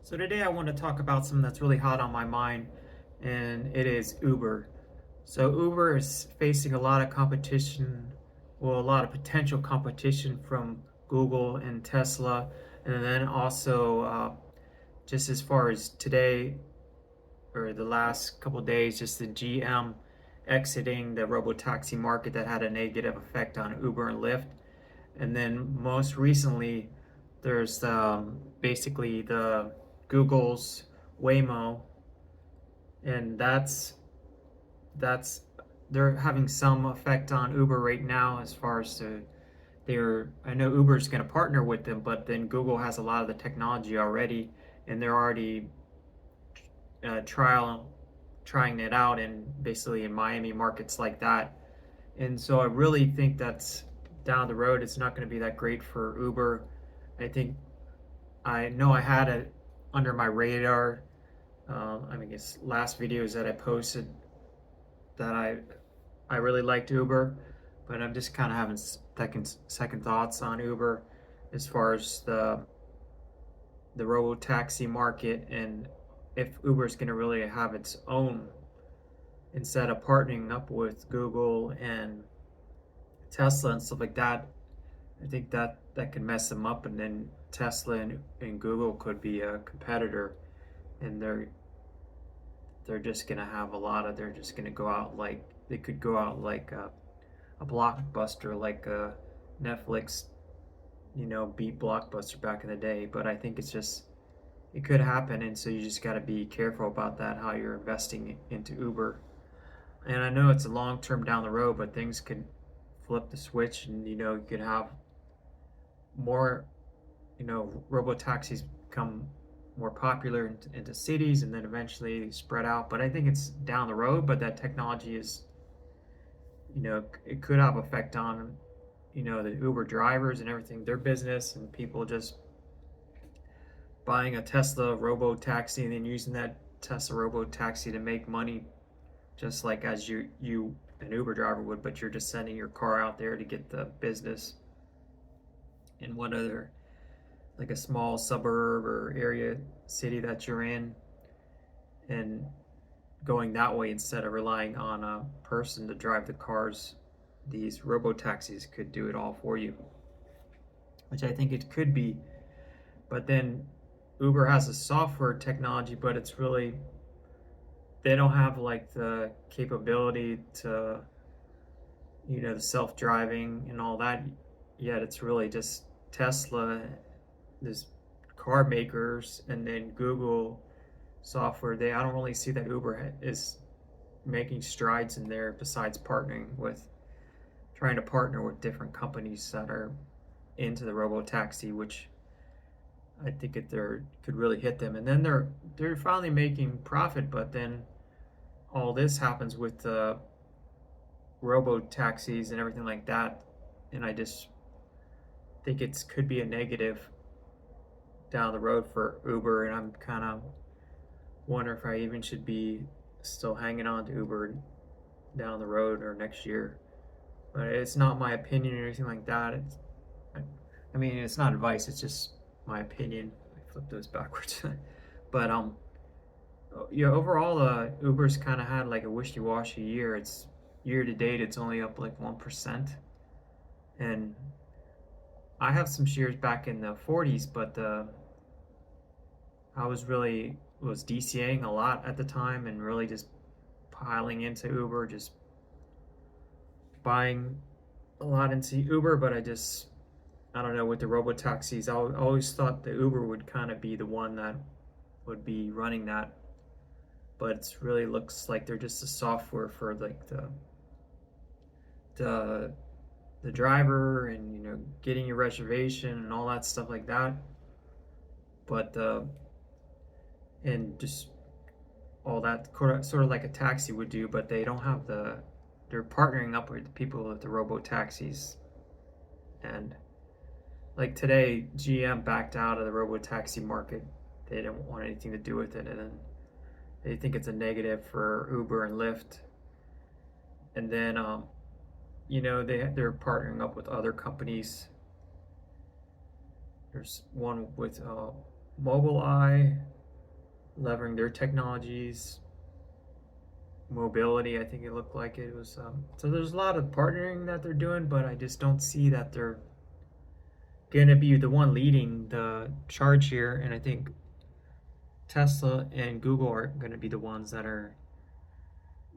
So today I want to talk about something that's really hot on my mind, and it is Uber. So Uber is facing a lot of competition, well, a lot of potential competition from Google and Tesla, and then also just as far as today or the last couple of days, just the GM exiting the Robotaxi market that had a negative effect on Uber and Lyft. And then most recently, there's basically the Google's Waymo, and that's they're having some effect on Uber right now as far as they're I know Uber's going to partner with them, but then Google has a lot of the technology already, and they're already trying it out in basically in Miami markets like that. And so I really think that's down the road. It's not going to be that great for Uber. I think I know I had it under my radar. I mean, it's last videos that I posted that I really liked Uber, but I'm just kind of having second thoughts on Uber as far as the robo taxi market, and if Uber is going to really have its own instead of partnering up with Google and Tesla and stuff like that. I think that could mess them up, and then Tesla and Google could be a competitor, and they're just gonna have a lot of they're just gonna go out like they could go out like a blockbuster like a Netflix, beat Blockbuster back in the day. But I think it could happen, and so you just got to be careful about that how you're investing into Uber. And I know it's a long term down the road, but things could flip the switch, and you could have more, robo taxis become more popular into cities and then eventually spread out. But I think it's down the road, but that technology is, it could have effect on, the Uber drivers and everything, their business, and people just buying a Tesla robo taxi and then using that Tesla robo taxi to make money, just like as you an Uber driver would, but you're just sending your car out there to get the business in what other like a small suburb or area city that you're in, and going that way instead of relying on a person to drive the cars. These robo taxis could do it all for you, which I think it could be. But then Uber has a software technology, but it's really they don't have like the capability to the self-driving and all that yet. It's really just Tesla, this car makers, and then Google software. I don't really see that Uber is making strides in there besides trying to partner with different companies that are into the robo taxi, which I think could really hit them. And then they're finally making profit, but then all this happens with the robo taxis and everything like that, and I just think it could be a negative down the road for Uber, and I'm kind of wonder if I even should be still hanging on to Uber down the road or next year. But it's not my opinion or anything like that. I mean, it's not advice. It's just my opinion. I flipped those backwards. But overall, Uber's kind of had like a wishy-washy year. It's year to date, it's only up like 1%, and I have some shares back in the 40s, but I was DCAing a lot at the time and really just piling into Uber, just buying a lot into Uber. But I don't know, with the robo taxis, I always thought the Uber would kind of be the one that would be running that, but it really looks like they're just a software for like the the driver, and getting your reservation and all that stuff like that. But and just all that sort of like a taxi would do, but they don't have they're partnering up with the people with the robo taxis. And like today, GM backed out of the robo taxi market. They didn't want anything to do with it, and then they think it's a negative for Uber and Lyft. And then they're partnering up with other companies. There's one with Mobileye, levering their technologies, mobility. I think it looked like it was. So there's a lot of partnering that they're doing, but I just don't see that they're gonna be the one leading the charge here. And I think Tesla and Google are gonna be the ones that are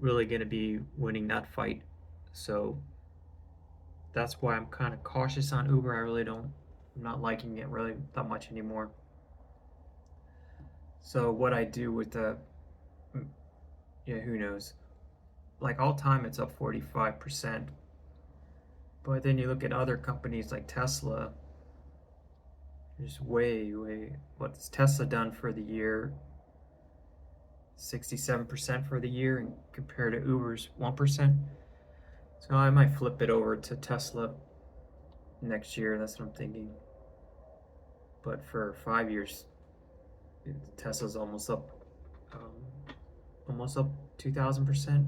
really gonna be winning that fight. So that's why I'm kind of cautious on Uber. I really don't. I'm not liking it really that much anymore. So what I do with the, yeah, who knows? Like all time, it's up 45%. But then you look at other companies like Tesla, there's way, what's Tesla done for the year? 67% for the year, and compared to Uber's 1%. So I might flip it over to Tesla next year. That's what I'm thinking. But for 5 years, Tesla's um, almost up 2,000%,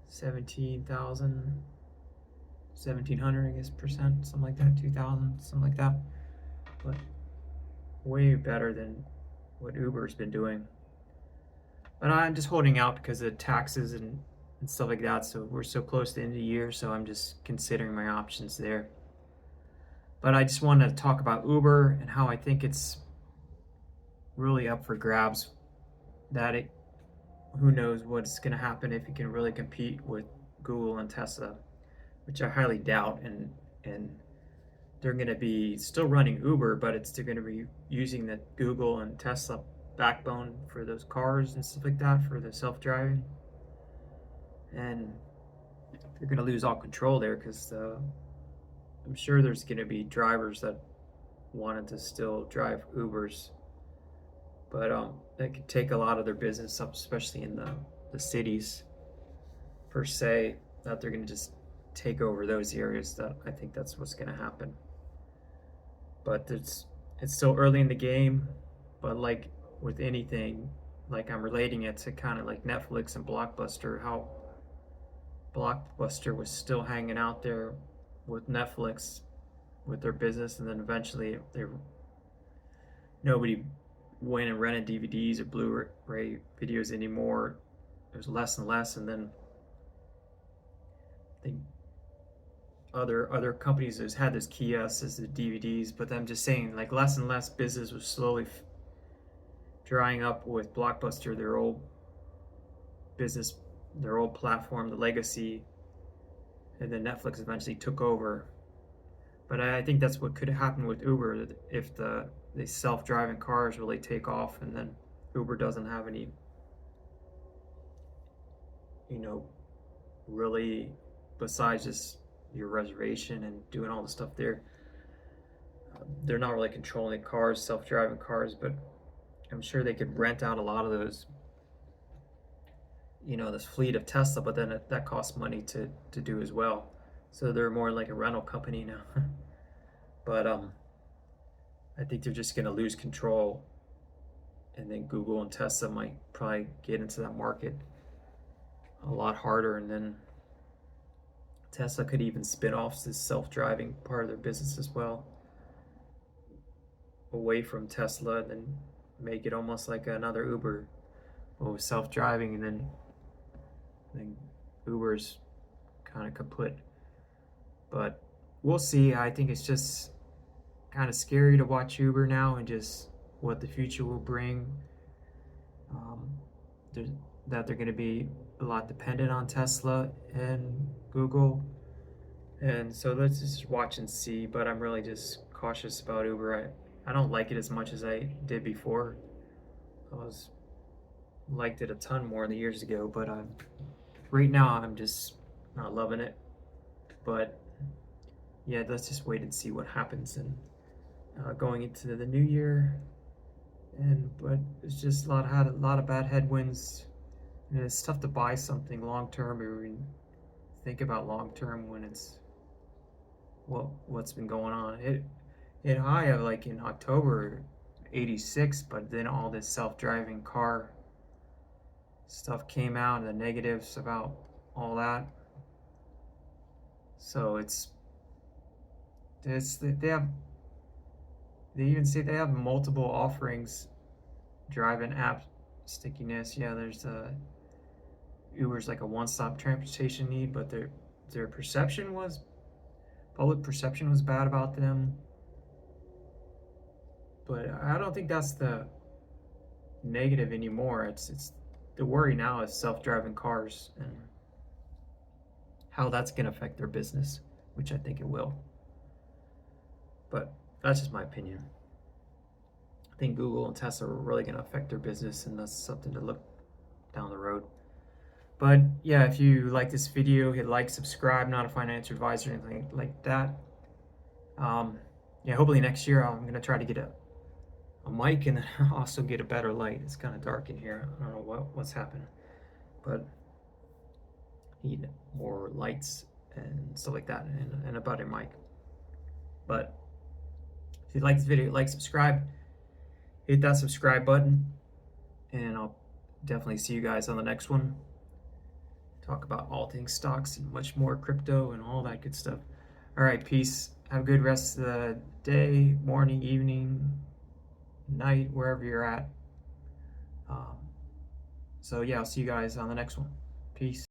17,000, 1,700, I guess, percent, something like that, 2,000, something like that. But way better than what Uber's been doing. But I'm just holding out because of taxes and stuff like that. So we're so close to the end of the year, so I'm just considering my options there. But I just wanted to talk about Uber and how I think it's really up for grabs. That it, who knows what's going to happen if it can really compete with Google and Tesla, which I highly doubt. And they're going to be still running Uber, but they're going to be using the Google and Tesla backbone for those cars and stuff like that for the self-driving, and they're going to lose all control there because I'm sure there's going to be drivers that wanted to still drive Ubers, but that could take a lot of their business up, especially in the cities per se, that they're going to just take over those areas. That I think that's what's going to happen. But it's still early in the game, but like with anything, like I'm relating it to kind of like Netflix and Blockbuster, how Blockbuster was still hanging out there with Netflix with their business, and then eventually nobody went and rented DVDs or Blu-ray videos anymore. There's less and less, and then I think other companies has had this kiosks as the DVDs, but I'm just saying like less and less business was slowly drying up with Blockbuster, their old business, their old platform, the legacy, and then Netflix eventually took over. But I think that's what could happen with Uber if the self-driving cars really take off, and then Uber doesn't have any, you know, really besides just your reservation and doing all the stuff there. They're not really controlling the cars, self-driving cars, but I'm sure they could rent out a lot of those, this fleet of Tesla, but then that costs money to do as well. So they're more like a rental company now. But I think they're just going to lose control, and then Google and Tesla might probably get into that market a lot harder, and then Tesla could even spin off this self-driving part of their business as well, away from Tesla, and then make it almost like another Uber, but with self-driving, and then Uber's kind of kaput. But we'll see. I think it's just kind of scary to watch Uber now and just what the future will bring. Um, that they're going to be a lot dependent on Tesla and Google. And so let's just watch and see. But I'm really just cautious about Uber. I don't like it as much as I did before. Liked it a ton more in the years ago, but right now I'm just not loving it. But yeah, let's just wait and see what happens, and going into the new year. But it's just had a lot of bad headwinds, and it's tough to buy something long term or even think about long term when it's what's been going on. It hit high of like in October 86, but then all this self-driving car stuff came out and the negatives about all that. So they even say they have multiple offerings driving app stickiness. Yeah, there's Uber's like a one-stop transportation need, but their perception was public perception was bad about them. But I don't think that's the negative anymore. It's the worry now is self-driving cars and how that's going to affect their business, which I think it will. But that's just my opinion. I think Google and Tesla are really going to affect their business, and that's something to look down the road. But yeah, if you like this video, hit like, subscribe. Not a financial advisor or anything like that. Yeah, hopefully next year I'm gonna try to get a mic and also get a better light. It's kind of dark in here. I don't know what's happening, but need more lights and stuff like that, and a better mic. But if you like this video, like, subscribe, hit that subscribe button, and I'll definitely see you guys on the next one. Talk about all things stocks and much more crypto and all that good stuff. All right, peace. Have a good rest of the day, morning, evening, night, wherever you're at. So yeah, I'll see you guys on the next one. Peace.